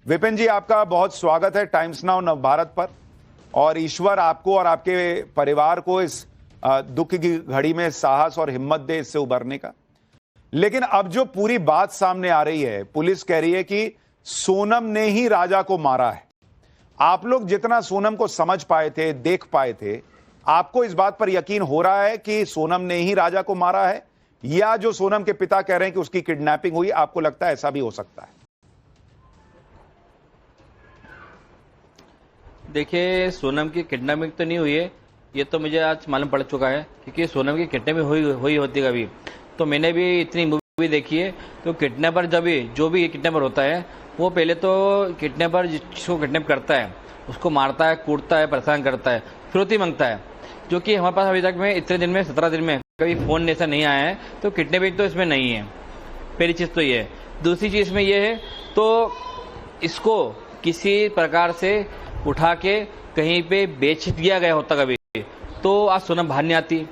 विपिन जी, आपका बहुत स्वागत है टाइम्स नाउ नवभारत पर। और ईश्वर आपको और आपके परिवार को इस दुख की घड़ी में साहस और हिम्मत दे इससे उबरने का। लेकिन अब जो पूरी बात सामने आ रही है, पुलिस कह रही है कि सोनम ने ही राजा को मारा है। आप लोग जितना सोनम को समझ पाए थे, देख पाए थे, आपको इस बात पर यकीन हो रहा है कि सोनम ने ही राजा को मारा है, या जो सोनम के पिता कह रहे हैं कि उसकी किडनैपिंग हुई, आपको लगता है ऐसा भी हो सकता है? देखिए, सोनम की किडनैपिंग तो नहीं हुई है, ये तो मुझे आज मालूम पड़ चुका है, क्योंकि सोनम की किडनैपिंग हुई होती कभी तो मैंने भी इतनी मूवी देखी है। तो किडनैपर जो भी किडनैपर होता है, वो पहले तो किडनैपर जिसको किडनैप करता है उसको मारता है, कूटता है, परेशान करता है, फिरौती मांगता है, जो कि हमारे पास अभी तक में इतने दिन में 17 दिन में कभी फोन ऐसा नहीं आया है। तो किडनैपिंग तो इसमें नहीं है, पहली चीज़ तो ये है। दूसरी चीज़ में ये है, तो इसको किसी प्रकार से उठा के कहीं पे बेच दिया गया होता कभी, तो आज सोनम बाहर नहीं आती।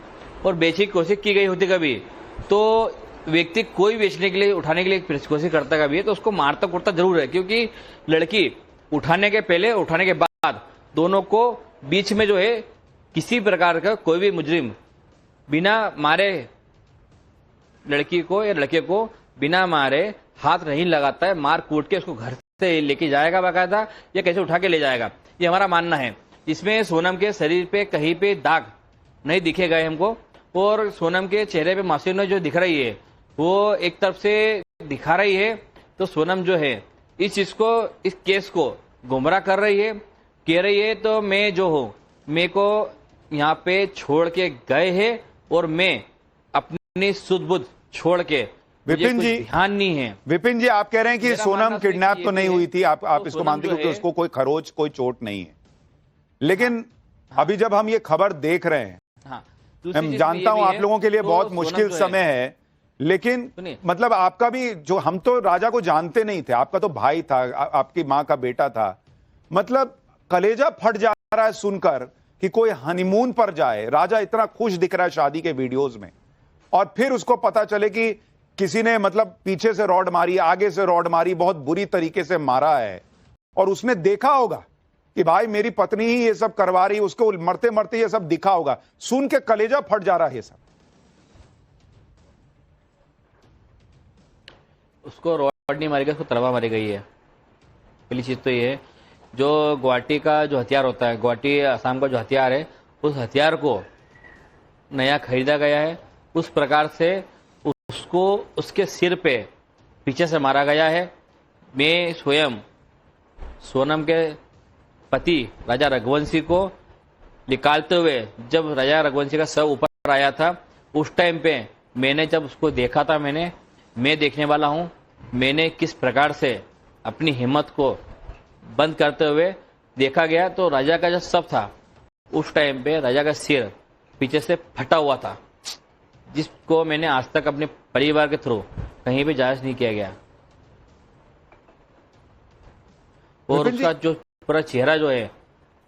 और बेचने की कोशिश की गई होती कभी, तो व्यक्ति कोई बेचने के लिए, उठाने के लिए कोशिश करता कभी है, तो उसको मारता कूटता जरूर है, क्योंकि लड़की उठाने के पहले, उठाने के बाद दोनों को बीच में जो है किसी प्रकार का कोई भी मुजरिम बिना मारे लड़की को या लड़के को बिना मारे हाथ नहीं लगाता है। मार कूट के उसको घर से लेके जाएगा बाकायदा, या कैसे उठा के ले जाएगा, ये हमारा मानना है। इसमें सोनम के शरीर पे कहीं पे दाग नहीं दिखे गए हमको, और सोनम के चेहरे पे मासूमियत जो दिख रही है वो एक तरफ से दिखा रही है। तो सोनम जो है इस चीज को, इस केस को गुमराह कर रही है, कह रही है तो मैं जो हूँ, मेरे को यहाँ पे छोड़ के गए हैं और मैं अपनी सुध बुध छोड़ के, विपिन जी, ध्यान नहीं है। विपिन जी, आप कह रहे हैं कि सोनम किडनैप तो नहीं हुई थी, आप इसको मानते हो कि उसको कोई खरोच, कोई चोट नहीं है। लेकिन अभी जब हम ये खबर देख रहे हैं, मैं जानता हूं आप लोगों के लिए बहुत मुश्किल समय है, लेकिन मतलब आपका भी जो, हम तो राजा को जानते नहीं थे, आपका तो भाई था, आपकी मां का बेटा था, मतलब कलेजा फट जा रहा है सुनकर कि कोई हनीमून पर जाए, राजा इतना खुश दिख रहा है शादी के वीडियोस में, और फिर उसको पता चले कि किसी ने मतलब पीछे से रॉड मारी, आगे से रॉड मारी, बहुत बुरी तरीके से मारा है, और उसने देखा होगा कि भाई मेरी पत्नी ही ये सब करवा रही, उसको मरते मरते ये सब दिखा होगा। सुन के कलेजा फट जा रहा है ये सब। उसको रॉड नहीं मारी गई, उसको तलवार मारी गई है। पहली चीज तो ये है, जो गुवाहाटी का जो हथियार होता है, गुवाहाटी असम का जो हथियार है, उस हथियार को नया खरीदा गया है। उस प्रकार से उसको उसके सिर पे पीछे से मारा गया है। मैं स्वयं सोनम के पति राजा रघुवंशी को निकालते हुए, जब राजा रघुवंशी का शव ऊपर आया था, उस टाइम पे मैंने जब उसको देखा था, मैं देखने वाला हूं, मैंने किस प्रकार से अपनी हिम्मत को बंद करते हुए देखा गया, तो राजा का जो शव था उस टाइम पे राजा का सिर पीछे से फटा हुआ था, जिसको मैंने आज तक अपने परिवार के थ्रू कहीं भी जांच नहीं किया गया। और उसका जो पूरा चेहरा जो है,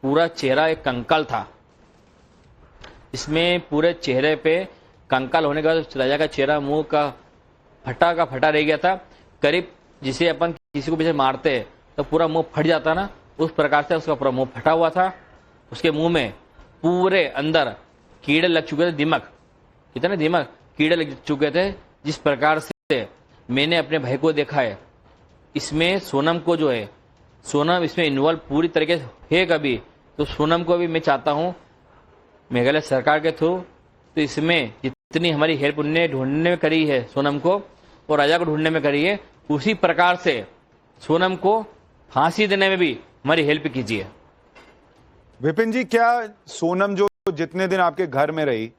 पूरा चेहरा एक कंकाल था। इसमें पूरे चेहरे पे कंकाल होने के बाद राजा का चेहरा मुंह का फटा रह गया था, करीब जिसे अपन किसी को पीछे मारते तो पूरा मुंह फट जाता ना, उस प्रकार से उसका पूरा मुंह फटा हुआ था। उसके मुंह में पूरे अंदर कीड़े लग चुके थे, दिमाग कितने दिमाग कीड़े लग चुके थे। जिस प्रकार से मैंने अपने भाई को देखा है, इसमें सोनम को जो है, सोनम इसमें इन्वॉल्व पूरी तरीके से है कभी, तो सोनम को भी मैं चाहता हूं मेघालय सरकार के थ्रू, तो इसमें जितनी हमारी हेल्प उन्होंने ढूंढने में करी है सोनम को, और राजा को ढूंढने में करी है, उसी प्रकार से सोनम को फांसी देने में भी हमारी हेल्प कीजिए। विपिन जी, क्या सोनम जो जितने दिन आपके घर में रही,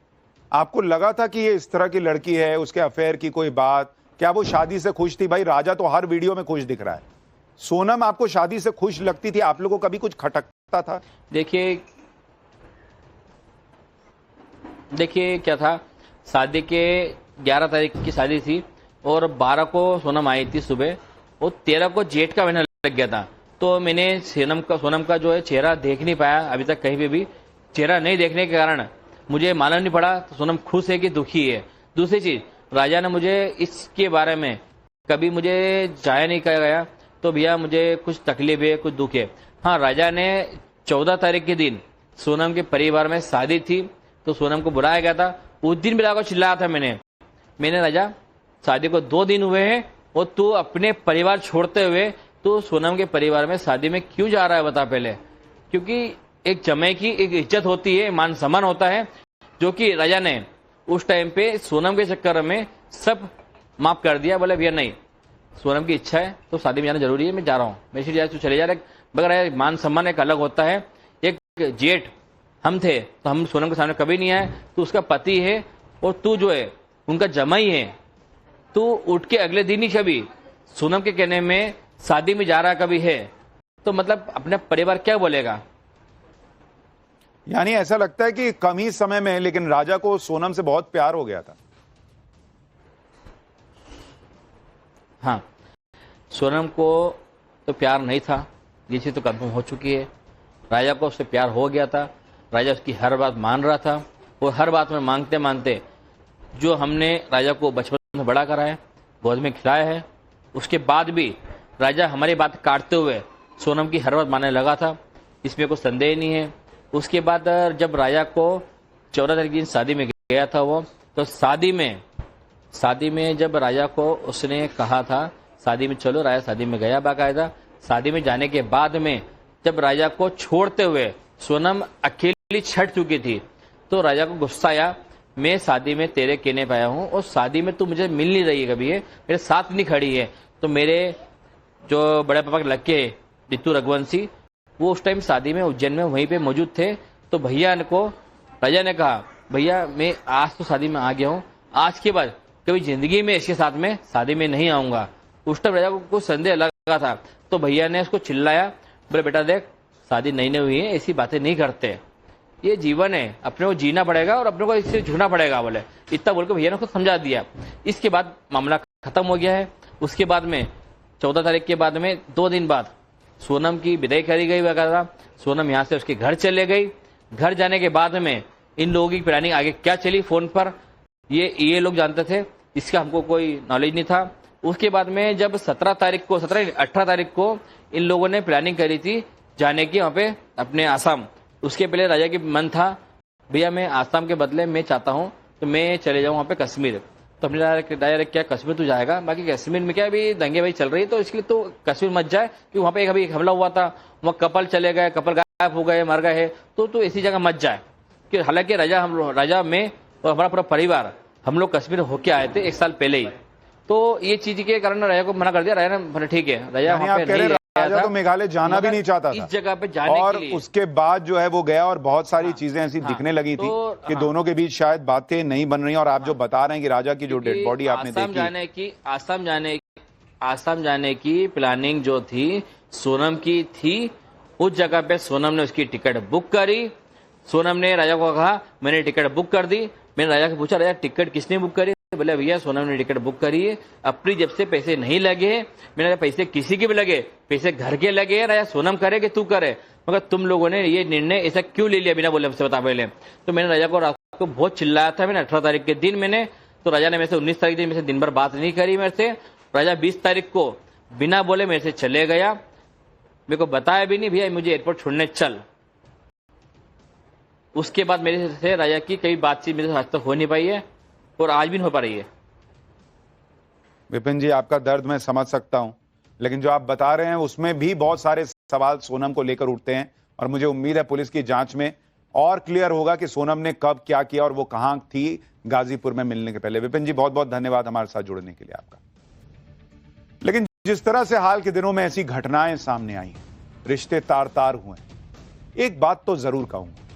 आपको लगा था कि ये इस तरह की लड़की है, उसके अफेयर की कोई बात, क्या वो शादी से खुश थी? भाई राजा तो हर वीडियो में खुश दिख रहा है, सोनम आपको शादी से खुश लगती थी? आप लोगों को कभी कुछ खटकता था? देखिए क्या था, शादी के 11 तारीख की शादी थी, और 12 को सोनम आई थी सुबह, और 13 को जेठ का महीना लग गया था। तो मैंने सोनम का जो है चेहरा देख नहीं पाया अभी तक, कहीं पे भी चेहरा नहीं देखने के कारण मुझे मालूम नहीं पड़ा तो सोनम खुश है कि दुखी है। दूसरी चीज, राजा ने मुझे इसके बारे में कभी मुझे जाया नहीं किया गया, तो भैया मुझे कुछ तकलीफ है, कुछ दुख है। हाँ, राजा ने 14 तारीख के दिन सोनम के परिवार में शादी थी तो सोनम को बुलाया गया था। उस दिन भी राजा को चिल्लाया था मैंने राजा शादी को 2 दिन हुए हैं और तू अपने परिवार छोड़ते हुए तो सोनम के परिवार में शादी में क्यों जा रहा है बता पहले। क्योंकि एक जमाई की एक इज्जत होती है, मान सम्मान होता है, जो कि राजा ने उस टाइम पे सोनम के चक्कर में सब माफ कर दिया। बोले भैया नहीं, सोनम की इच्छा है तो शादी में जाना जरूरी है, मैं जा रहा हूँ, मैं इसलिए तू चले जा रहे। मगर मान सम्मान एक अलग होता है। एक जेठ हम थे तो हम सोनम के सामने कभी नहीं आए, तू उसका पति है और तू जो है उनका जमाई है, तू उठ के अगले दिन ही कभी सोनम के कहने में शादी में जा रहा कभी है तो मतलब अपने परिवार क्या बोलेगा। यानी ऐसा लगता है कि कम ही समय में लेकिन राजा को सोनम से बहुत प्यार हो गया था। हाँ, सोनम को तो प्यार नहीं था, ये चीज तो कंफर्म हो चुकी है। राजा को उससे प्यार हो गया था, राजा उसकी हर बात मान रहा था और हर बात में मांगते मानते जो हमने राजा को बचपन में बड़ा करा है, गोद में खिलाया है, उसके बाद भी राजा हमारी बात काटते हुए सोनम की हर बात मानने लगा था, इसमें कोई संदेह नहीं है। उसके बाद जब राजा को 14 तारीख दिन शादी में गया था वो, तो शादी में जब राजा को उसने कहा था शादी में चलो, राजा शादी में गया बाकायदा। शादी में जाने के बाद में जब राजा को छोड़ते हुए सोनम अकेली छट चुकी थी तो राजा को गुस्सा आया, मैं शादी में तेरे कहने पाया हूँ और शादी में तू मुझे मिल नहीं रही है, कभी है मेरे साथ नहीं खड़ी है। तो मेरे जो बड़े पापा के लड़के रितु रघुवंशी वो उस टाइम शादी में उज्जैन में वहीं पे मौजूद थे। तो भैया को राजा ने कहा भैया मैं आज तो शादी में आ गया हूँ, आज के बाद कभी जिंदगी में इसके साथ में शादी में नहीं आऊंगा। उस टाइम राजा को कुछ संदेह लगा था तो भैया ने उसको चिल्लाया, बोले बेटा देख शादी नहीं हुई है, ऐसी बातें नहीं करते, ये जीवन है, अपने को जीना पड़ेगा और अपने को इससे झुकना पड़ेगा। बोले इतना बोलकर भैया ने उसको समझा दिया। इसके बाद मामला खत्म हो गया है। उसके बाद में 14 तारीख के बाद में 2 दिन बाद सोनम की विदाई करी गई वगैरह। सोनम यहाँ से उसके घर चले गई। घर जाने के बाद में इन लोगों की प्लानिंग आगे क्या चली फोन पर ये लोग जानते थे, इसका हमको कोई नॉलेज नहीं था। उसके बाद में जब 18 तारीख को इन लोगों ने प्लानिंग करी थी जाने की वहाँ पे अपने आसाम। उसके पहले राजा की मन था भैया मैं आसाम के बदले मैं चाहता हूँ तो मैं चले जाऊँ वहाँ पे कश्मीर। तो अपने राजा क्या कश्मीर तू जाएगा, बाकी कश्मीर में क्या अभी दंगे भाई चल रही है तो इसके लिए तो कश्मीर मत जाए, कि वहाँ पे अभी हमला हुआ था, वहाँ कपल चले गए, कपल गायब हो गए, मर गए, तो ऐसी जगह मत जाए। कि हालांकि राजा में और हमारा पूरा परिवार हम लोग कश्मीर होके आए थे 1 साल पहले ही, तो ये चीज के कारण राजा को मना कर दिया। राजा ने ठीक है, राजा वहाँ पे राजा तो मेघालय जाना भी नहीं चाहता था इस जगह पे जाने और के लिए। उसके बाद जो है वो गया और बहुत सारी चीजें ऐसी दिखने लगी थी कि दोनों के बीच शायद बातें नहीं बन रही। और आप जो बता रहे हैं कि राजा की जो डेड बॉडी आपने देखी, आसाम जाने की प्लानिंग जो थी सोनम की थी, उस जगह पे सोनम ने उसकी टिकट बुक करी। सोनम ने राजा को कहा मैंने टिकट बुक कर दी। मैंने राजा को पूछा राजा टिकट किसने बुक करी, बोले भैया सोनम ने टिकट बुक करी है, अपनी जब से पैसे नहीं लगे। मैंने पैसे किसी के भी लगे, पैसे घर के लगे, राजा सोनम करे कि तू करे, मगर तुम लोगों ने ये निर्णय ऐसा क्यों ले लिया बिना बोले हमसे बता पहले। तो मैंने राजा को रात को बहुत चिल्लाया था। मैंने 18 तारीख के दिन तो राजा ने मेरे से 19 तारीख दिन मेरे से दिन भर बात नहीं करी मेरे से। राजा 20 तारीख को बिना बोले मेरे से चले गया, मेरे को बताया भी नहीं भैया मुझे एयरपोर्ट छोड़ने चल। उसके बाद मेरे से राजा की कई बातचीत मेरे से आज तक हो नहीं पाई है और आज भी नहीं हो पा रही है। विपिन जी आपका दर्द मैं समझ सकता हूं, लेकिन जो आप बता रहे हैं उसमें भी बहुत सारे सवाल सोनम को लेकर उठते हैं और मुझे उम्मीद है पुलिस की जांच में और क्लियर होगा कि सोनम ने कब क्या किया और वो कहां थी गाजीपुर में मिलने के पहले। विपिन जी बहुत बहुत धन्यवाद हमारे साथ जुड़ने के लिए आपका। लेकिन जिस तरह से हाल के दिनों में ऐसी घटनाएं सामने आई, रिश्ते तार तार हुए, एक बात तो जरूर कहूंगा,